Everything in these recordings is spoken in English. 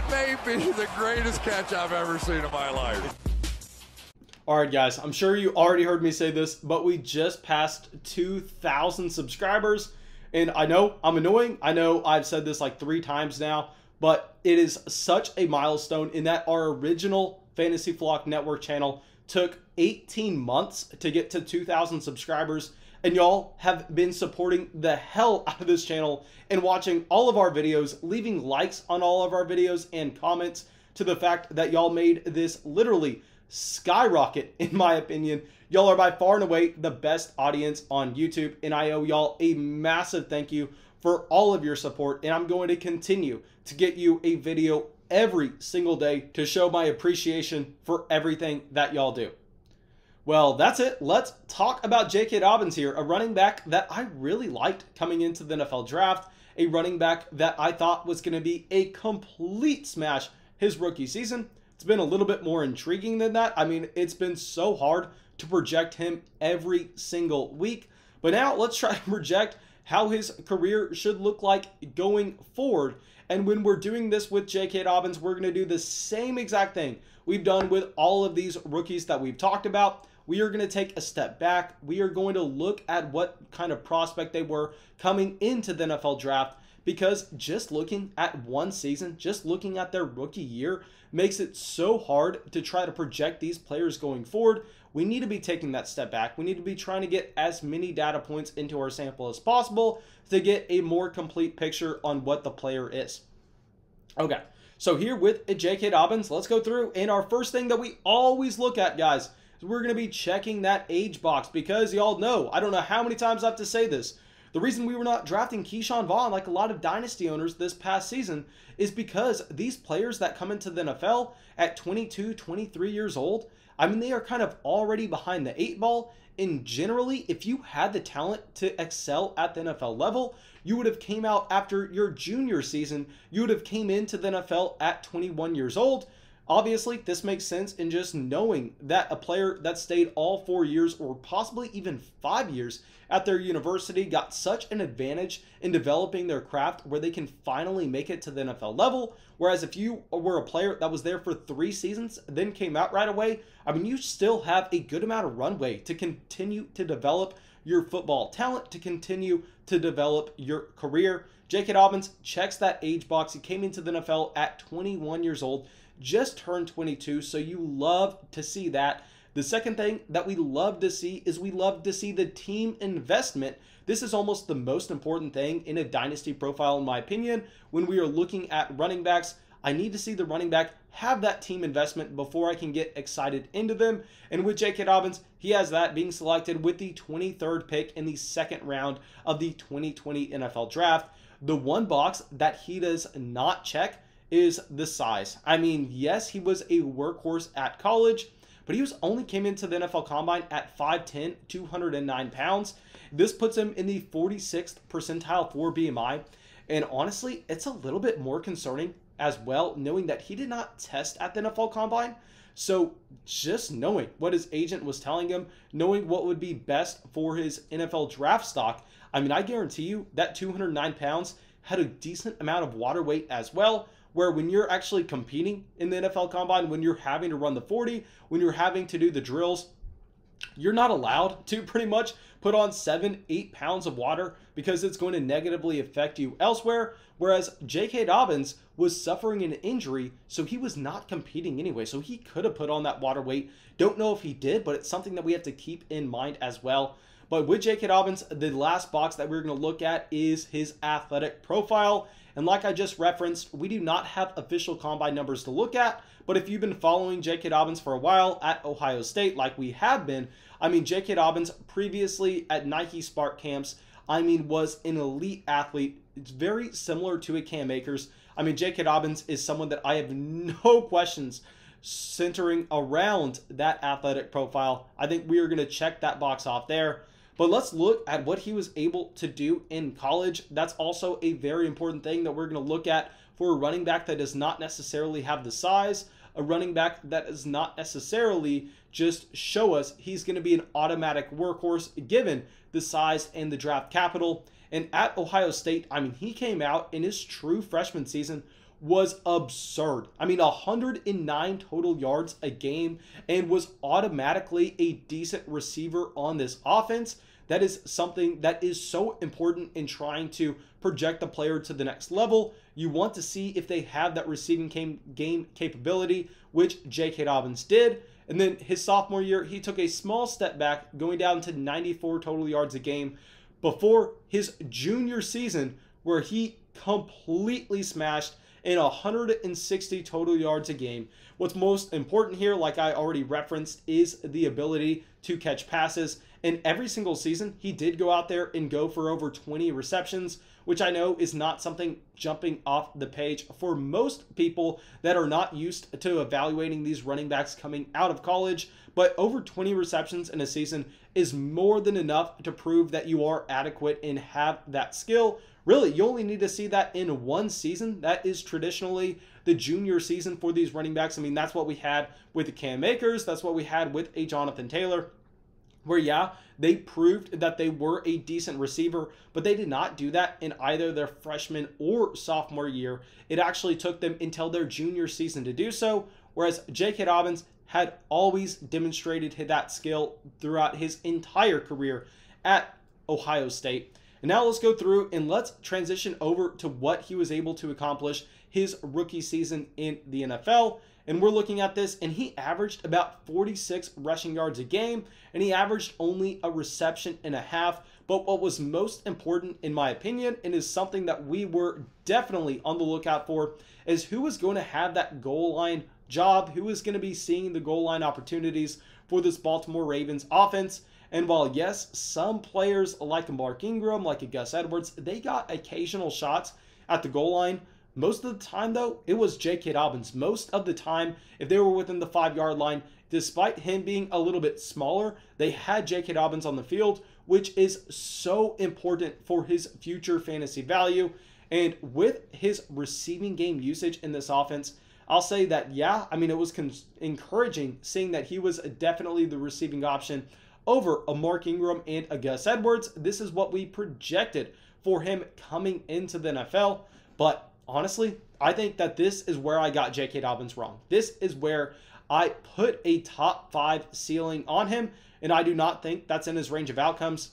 That may be the greatest catch I've ever seen in my life. Alright guys, I'm sure you already heard me say this, but we just passed 2,000 subscribers. And I know I'm annoying. I know I've said this like 3 times now, but it is such a milestone in that our original Fantasy Flock Network channel took 18 months to get to 2,000 subscribers. And y'all have been supporting the hell out of this channel and watching all of our videos, leaving likes on all of our videos and comments to the fact that y'all made this literally skyrocket, in my opinion. Y'all are by far and away the best audience on YouTube, and I owe y'all a massive thank you for all of your support, and I'm going to continue to get you a video every single day to show my appreciation for everything that y'all do. Well, that's it. Let's talk about J.K. Dobbins here, a running back that I really liked coming into the NFL draft, a running back that I thought was going to be a complete smash his rookie season. It's been a little bit more intriguing than that. I mean, it's been so hard to project him every single week. But now let's try to project how his career should look like going forward. And when we're doing this with J.K. Dobbins, we're going to do the same exact thing we've done with all of these rookies that we've talked about. We are going to take a step back. We are going to look at what kind of prospect they were coming into the NFL draft, because just looking at one season, just looking at their rookie year, makes it so hard to try to project these players going forward. We need to be taking that step back. We need to be trying to get as many data points into our sample as possible to get a more complete picture on what the player is. Okay, so here with J.K. Dobbins, let's go through. And our first thing that we always look at, guys, is we're going to be checking that age box, because y'all know, I don't know how many times I have to say this, the reason we were not drafting Keyshawn Vaughn like a lot of Dynasty owners this past season is because these players that come into the NFL at 22, 23 years old, I mean, they are kind of already behind the 8 ball. And generally, if you had the talent to excel at the NFL level, you would have came out after your junior season. You would have came into the NFL at 21 years old. Obviously, this makes sense in just knowing that a player that stayed all 4 years or possibly even 5 years at their university got such an advantage in developing their craft where they can finally make it to the NFL level. Whereas if you were a player that was there for 3 seasons, then came out right away, I mean, you still have a good amount of runway to continue to develop your football talent, to continue to develop your career. J.K. Dobbins checks that age box. He came into the NFL at 21 years old. Just turned 22, so you love to see that. The second thing that we love to see is we love to see the team investment. This is almost the most important thing in a dynasty profile, in my opinion. When we are looking at running backs, I need to see the running back have that team investment before I can get excited into them. And with J.K. Dobbins, he has that, being selected with the 23rd pick in the 2nd round of the 2020 NFL Draft. The one box that he does not check is the size. I mean, yes, he was a workhorse at college, but he only came into the NFL Combine at 5'10", 209 pounds. This puts him in the 46th percentile for BMI. And honestly, it's a little bit more concerning as well, knowing that he did not test at the NFL Combine. So just knowing what his agent was telling him, knowing what would be best for his NFL draft stock, I mean, I guarantee you that 209 pounds had a decent amount of water weight as well, where when you're actually competing in the NFL Combine, when you're having to run the 40, when you're having to do the drills, you're not allowed to pretty much put on 7-8 pounds of water because it's going to negatively affect you elsewhere. Whereas J.K. Dobbins was suffering an injury, so he was not competing anyway. So he could have put on that water weight. Don't know if he did, but it's something that we have to keep in mind as well. But with J.K. Dobbins, the last box that we're going to look at is his athletic profile. And like I just referenced, we do not have official combine numbers to look at, but if you've been following J.K. Dobbins for a while at Ohio State, like we have been, I mean, J.K. Dobbins previously at Nike Spark camps, I mean, was an elite athlete. It's very similar to a Cam Akers. I mean, J.K. Dobbins is someone that I have no questions centering around that athletic profile. I think we are going to check that box off there. But let's look at what he was able to do in college. That's also a very important thing that we're going to look at for a running back that does not necessarily have the size, a running back that does not necessarily just show us he's going to be an automatic workhorse given the size and the draft capital. And at Ohio State, I mean, he came out in his true freshman season was absurd. I mean, 109 total yards a game, and was automatically a decent receiver on this offense. That is something that is so important in trying to project the player to the next level. You want to see if they have that receiving game capability, which J.K. Dobbins did. And then his sophomore year, he took a small step back, going down to 94 total yards a game before his junior season, where he completely smashed in 160 total yards a game. What's most important here, like I already referenced, is the ability to catch passes. And every single season, he did go out there and go for over 20 receptions, which I know is not something jumping off the page for most people that are not used to evaluating these running backs coming out of college. But over 20 receptions in a season is more than enough to prove that you are adequate and have that skill. Really, you only need to see that in one season. That is traditionally the junior season for these running backs. I mean, that's what we had with the Cam Akers. That's what we had with a Jonathan Taylor, where, yeah, they proved that they were a decent receiver, but they did not do that in either their freshman or sophomore year. It actually took them until their junior season to do so, whereas J.K. Dobbins had always demonstrated that skill throughout his entire career at Ohio State. And now let's go through and let's transition over to what he was able to accomplish his rookie season in the NFL. And we're looking at this, and he averaged about 46 rushing yards a game, and he averaged only a reception and a half. But what was most important, in my opinion, and is something that we were definitely on the lookout for, is who was going to have that goal line job, who was going to be seeing the goal line opportunities for this Baltimore Ravens offense. And while, yes, some players like a Mark Ingram, like a Gus Edwards, they got occasional shots at the goal line, most of the time, though, it was J.K. Dobbins. Most of the time, if they were within the 5-yard line, despite him being a little bit smaller, they had J.K. Dobbins on the field, which is so important for his future fantasy value. And with his receiving game usage in this offense, I'll say that, yeah, I mean, it was encouraging seeing that he was definitely the receiving option over a Mark Ingram and a Gus Edwards. This is what we projected for him coming into the NFL. But honestly, I think that this is where I got J.K. Dobbins wrong. This is where I put a top 5 ceiling on him, and I do not think that's in his range of outcomes,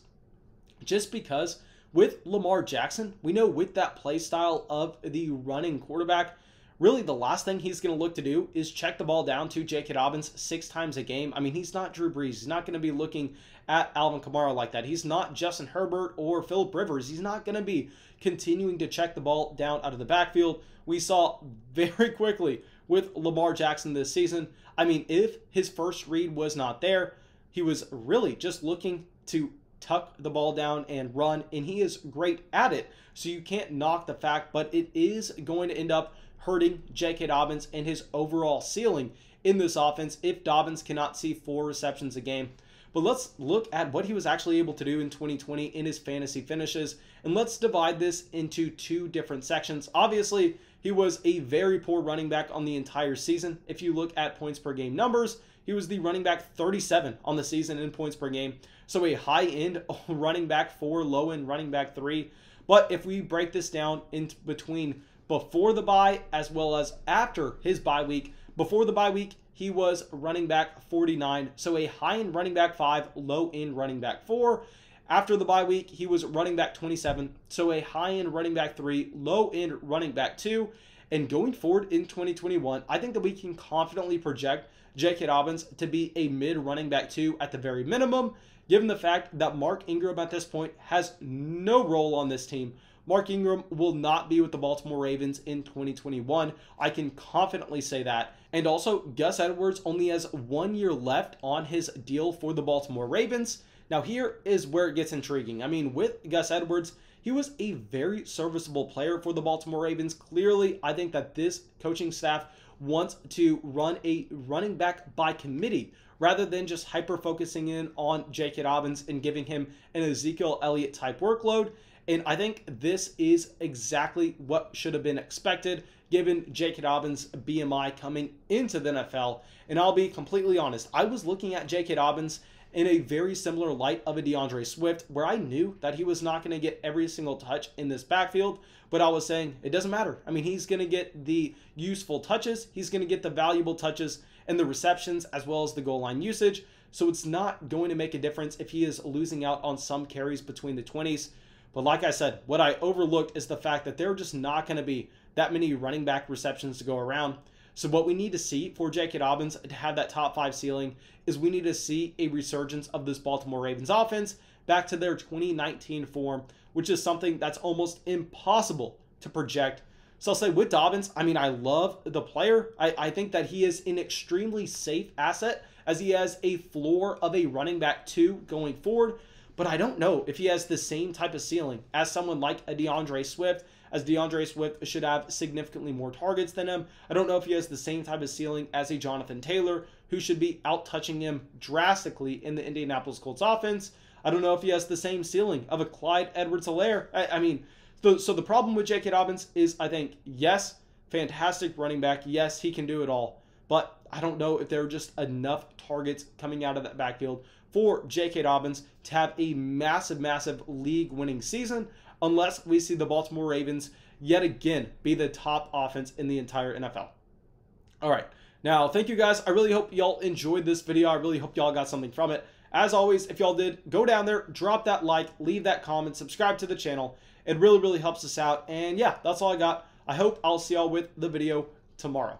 just because with Lamar Jackson, we know with that play style of the running quarterback, really the last thing he's going to look to do is check the ball down to J.K. Dobbins 6 times a game. I mean, he's not Drew Brees. He's not going to be looking at Alvin Kamara like that. He's not Justin Herbert or Phillip Rivers. He's not going to be continuing to check the ball down out of the backfield. We saw very quickly with Lamar Jackson this season. I mean, if his first read was not there, he was really just looking to tuck the ball down and run, and he is great at it. So you can't knock the fact, but it is going to end up hurting J.K. Dobbins and his overall ceiling in this offense if Dobbins cannot see 4 receptions a game. But let's look at what he was actually able to do in 2020 in his fantasy finishes, and let's divide this into 2 different sections. Obviously, he was a very poor running back on the entire season. If you look at points per game numbers, he was the running back 37 on the season in points per game. So a high-end running back 4, low-end running back 3. But if we break this down in between before the bye as well as after his bye week, before the bye week, he was running back 49. So a high-end running back 5, low-end running back 4. After the bye week, he was running back 27. So a high-end running back 3, low-end running back 2. And going forward in 2021, I think that we can confidently project J.K. Dobbins to be a mid-running back 2 at the very minimum, given the fact that Mark Ingram at this point has no role on this team. Mark Ingram will not be with the Baltimore Ravens in 2021. I can confidently say that. And also, Gus Edwards only has 1 year left on his deal for the Baltimore Ravens. Now, here is where it gets intriguing. I mean, with Gus Edwards, he was a very serviceable player for the Baltimore Ravens. Clearly, I think that this coaching staff wants to run a running back by committee rather than just hyper-focusing in on J.K. Dobbins and giving him an Ezekiel Elliott type workload. And I think this is exactly what should have been expected given J.K. Dobbins' BMI coming into the NFL. And I'll be completely honest, I was looking at J.K. Dobbins in a very similar light of a DeAndre Swift, where I knew that he was not going to get every single touch in this backfield, but I was saying it doesn't matter. I mean, he's going to get the useful touches, he's going to get the valuable touches and the receptions as well as the goal line usage. So it's not going to make a difference if he is losing out on some carries between the 20s. But like I said, what I overlooked is the fact that there are just not going to be that many running back receptions to go around. So what we need to see for J.K. Dobbins to have that top 5 ceiling is we need to see a resurgence of this Baltimore Ravens offense back to their 2019 form, which is something that's almost impossible to project. So I'll say with Dobbins, I mean, I love the player. I think that he is an extremely safe asset as he has a floor of a running back 2 going forward. But I don't know if he has the same type of ceiling as someone like a DeAndre Swift, as DeAndre Swift should have significantly more targets than him. I don't know if he has the same type of ceiling as a Jonathan Taylor, who should be out-touching him drastically in the Indianapolis Colts offense. I don't know if he has the same ceiling of a Clyde Edwards-Helaire. I mean, so the problem with J.K. Dobbins is, I think, yes, fantastic running back. Yes, he can do it all. But I don't know if there are just enough targets coming out of that backfield for J.K. Dobbins to have a massive, massive league-winning season, unless we see the Baltimore Ravens yet again be the top offense in the entire NFL. All right. Now, thank you guys. I really hope y'all enjoyed this video. I really hope y'all got something from it. As always, if y'all did, go down there, drop that like, leave that comment, subscribe to the channel. It really, really helps us out. And yeah, that's all I got. I hope I'll see y'all with the video tomorrow.